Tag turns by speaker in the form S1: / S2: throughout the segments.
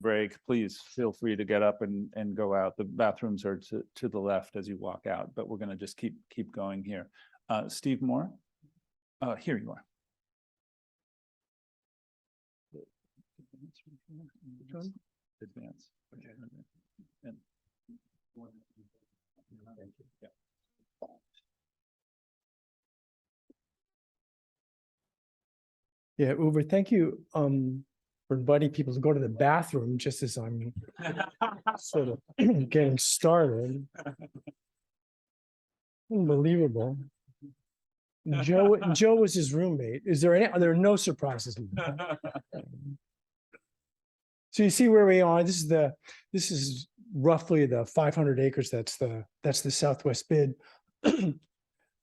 S1: break, please feel free to get up and go out. The bathrooms are to the left as you walk out, but we're going to just keep going here. Steve Moore, here you are. Advance. Okay. And thank you. Yeah.
S2: Yeah, Uber, thank you for inviting people to go to the bathroom just as I'm sort of getting started. Unbelievable. Joe was his roommate. Are there no surprises? So you see where we are. This is roughly the 500 acres. That's the southwest bid.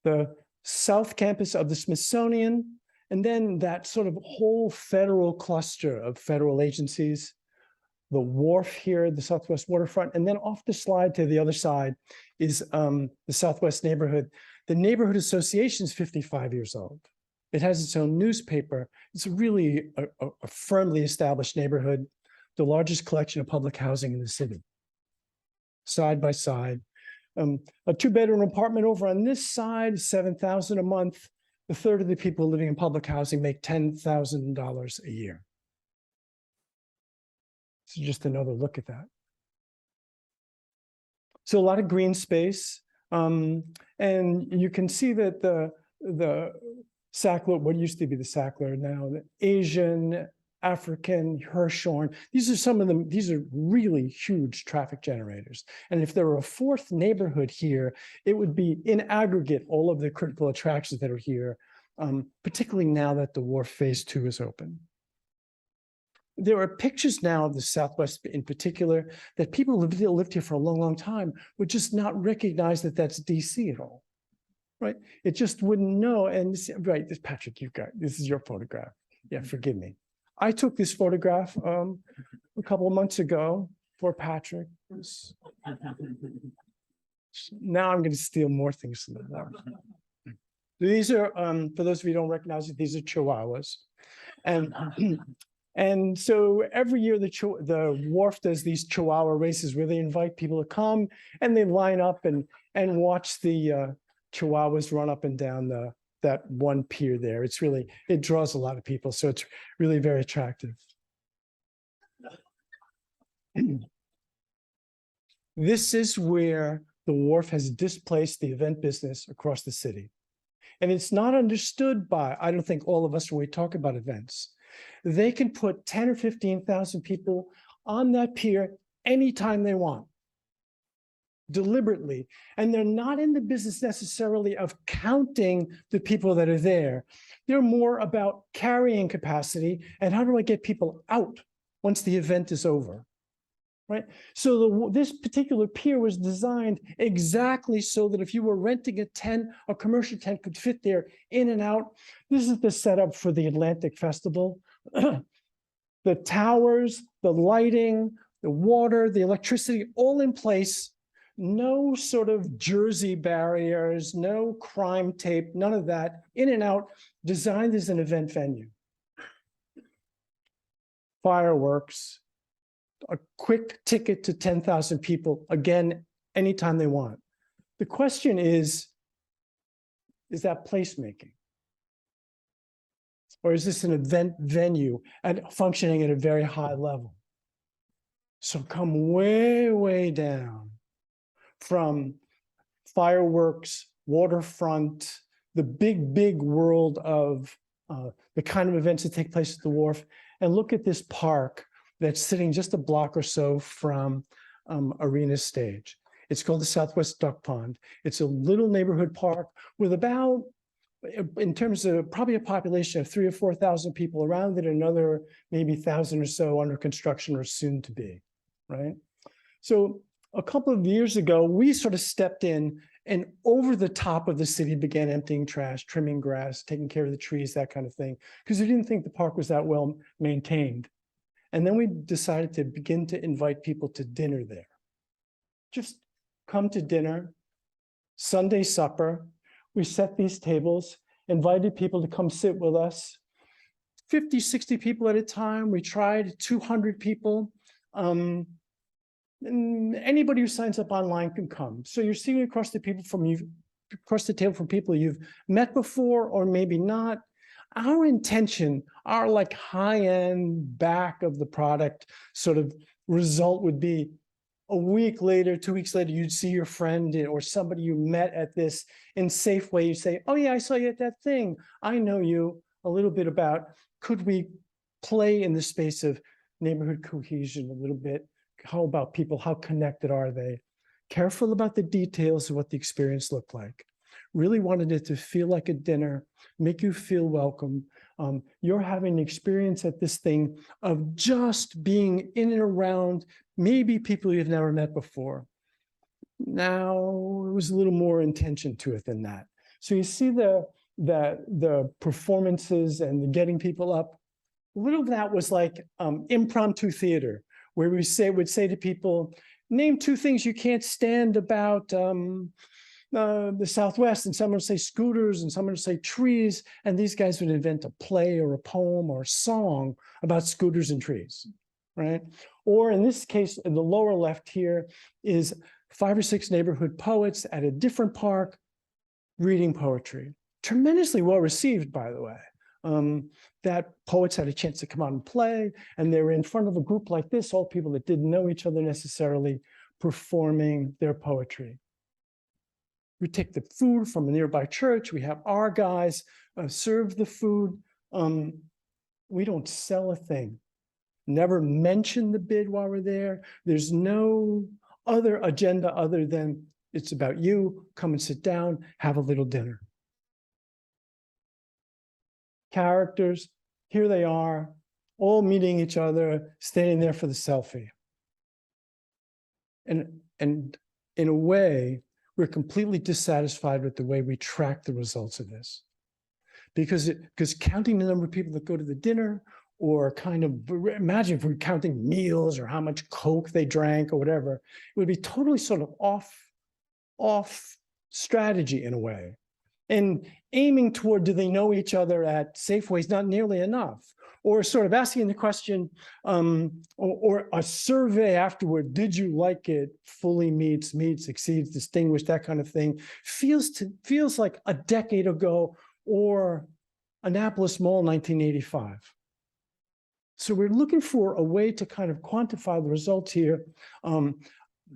S2: The south campus of the Smithsonian, and then that sort of whole federal cluster of federal agencies, the wharf here, the Southwest waterfront, and then off the slide to the other side is the Southwest neighborhood. The neighborhood association is 55 years old. It has its own newspaper. It's really a firmly established neighborhood, the largest collection of public housing in the city. Side by side. A two-bedroom apartment over on this side, $7,000 a month. A third of the people living in public housing make $10,000 a year. So just another look at that. So a lot of green space. And you can see that the Sackler, what used to be the Sackler now, the Asian, African, Hirshhorn, these are some of them, these are really huge traffic generators. And if there were a fourth neighborhood here, it would be in aggregate all of the critical attractions that are here, particularly now that the wharf phase 2 is open. There are pictures now of the Southwest in particular that people who lived here for a long, long time would just not recognize that that's DC at all, right? It just wouldn't know. And right, this Patrick, this is your photograph. Yeah, forgive me. I took this photograph a couple of months ago for Patrick. Now I'm going to steal more things from them. These are, for those of you who don't recognize it, these are Chihuahuas. And so every year the wharf does these Chihuahua races where they invite people to come and they line up and watch the Chihuahuas run up and down that one pier there. It draws a lot of people, so it's really very attractive. This is where the wharf has displaced the event business across the city. And it's not understood by, I don't think all of us when we talk about events. They can put 10 or 15,000 people on that pier anytime they want, deliberately. And they're not in the business necessarily of counting the people that are there. They're more about carrying capacity and how do I get people out once the event is over, right? So this particular pier was designed exactly so that if you were renting a tent, a commercial tent could fit there in and out. This is the setup for the Atlantic Festival. The towers, the lighting, the water, the electricity, all in place. No sort of Jersey barriers, no crime tape, none of that. In and out, designed as an event venue. Fireworks, a quick ticket to 10,000 people, again, anytime they want. The question is that placemaking? Or is this an event venue and functioning at a very high level? So come way, way down from fireworks, waterfront, the big, big world of the kind of events that take place at the wharf, and look at this park that's sitting just a block or so from Arena Stage. It's called the Southwest Duck Pond. It's a little neighborhood park with about, in terms of probably a population of 3,000 or 4,000 people around it, another maybe 1,000 or so under construction or soon to be, right? So a couple of years ago, we sort of stepped in and over the top of the city began emptying trash, trimming grass, taking care of the trees, that kind of thing, because we didn't think the park was that well maintained. And then we decided to begin to invite people to dinner there. Just come to dinner, Sunday supper. We set these tables, invited people to come sit with us. 50, 60 people at a time. We tried 200 people. And anybody who signs up online can come. So you're sitting across the table from people you've met before or maybe not. Our intention, our like high-end back of the product sort of result would be a week later, 2 weeks later, you'd see your friend or somebody you met at this in Safeway. You say, oh yeah, I saw you at that thing. I know you a little bit about, could we play in the space of neighborhood cohesion a little bit? How about people? How connected are they? Careful about the details of what the experience looked like. Really wanted it to feel like a dinner, make you feel welcome. You're having an experience at this thing of just being in and around maybe people you've never met before. Now, it was a little more intention to it than that. So you see the performances and the getting people up. A little of that was like impromptu theater, where we would say to people, name 2 things you can't stand about the Southwest, and someone would say scooters and someone would say trees, and these guys would invent a play or a poem or a song about scooters and trees, right? Or in this case, in the lower left here is 5 or 6 neighborhood poets at a different park reading poetry. Tremendously well received, by the way. That poets had a chance to come out and play, and they were in front of a group like this, all people that didn't know each other necessarily, performing their poetry. We take the food from a nearby church. We have our guys serve the food. We don't sell a thing. Never mention the bid while we're there. There's no other agenda other than it's about you. Come and sit down, have a little dinner. Characters, here they are, all meeting each other, standing there for the selfie. And in a way, we're completely dissatisfied with the way we track the results of this. Because counting the number of people that go to the dinner, or kind of imagine if we're counting meals or how much Coke they drank or whatever, it would be totally sort of off strategy in a way. And aiming toward, do they know each other at Safeway is not nearly enough. Or sort of asking the question, or a survey afterward, did you like it? Fully meets, exceeds, distinguished, that kind of thing. Feels like a decade ago, or Annapolis Mall 1985. So we're looking for a way to kind of quantify the results here.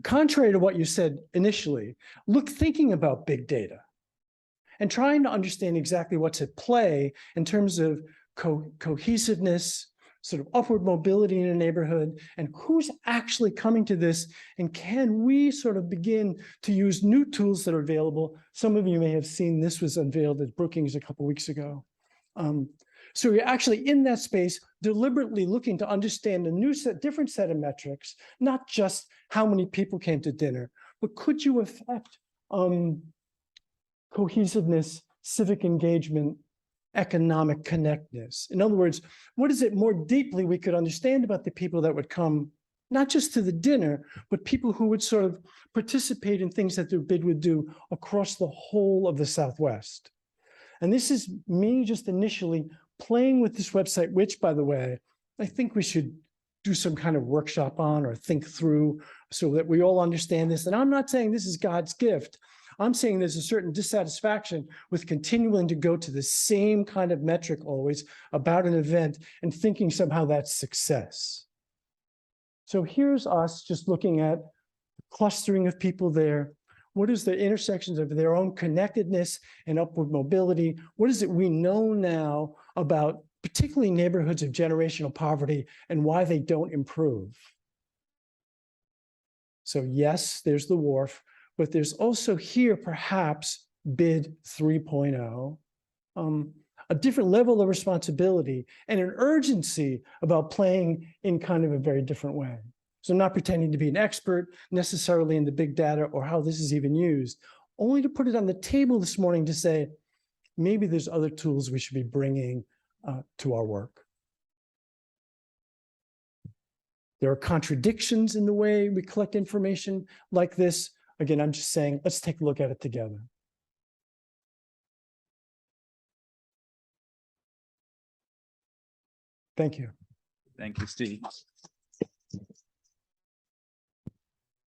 S2: Contrary to what you said initially, thinking about big data and trying to understand exactly what's at play in terms of cohesiveness, sort of upward mobility in a neighborhood, and who's actually coming to this, and can we sort of begin to use new tools that are available? Some of you may have seen this was unveiled at Brookings a couple of weeks ago. So we're actually in that space, deliberately looking to understand a different set of metrics, not just how many people came to dinner, but could you affect cohesiveness, civic engagement, economic connectedness? In other words, what is it more deeply we could understand about the people that would come, not just to the dinner, but people who would sort of participate in things that their bid would do across the whole of the Southwest? And this is me just initially playing with this website, which, by the way, I think we should do some kind of workshop on or think through so that we all understand this. And I'm not saying this is God's gift. I'm saying there's a certain dissatisfaction with continuing to go to the same kind of metric always about an event and thinking somehow that's success. So here's us just looking at clustering of people there. What is the intersections of their own connectedness and upward mobility? What is it we know now about particularly neighborhoods of generational poverty and why they don't improve? So yes, there's the wharf, but there's also here perhaps bid 3.0, a different level of responsibility and an urgency about playing in kind of a very different way. So not pretending to be an expert necessarily in the big data or how this is even used, only to put it on the table this morning to say, maybe there's other tools we should be bringing to our work. There are contradictions in the way we collect information like this. Again, I'm just saying, let's take a look at it together. Thank you.
S1: Thank you, Steve.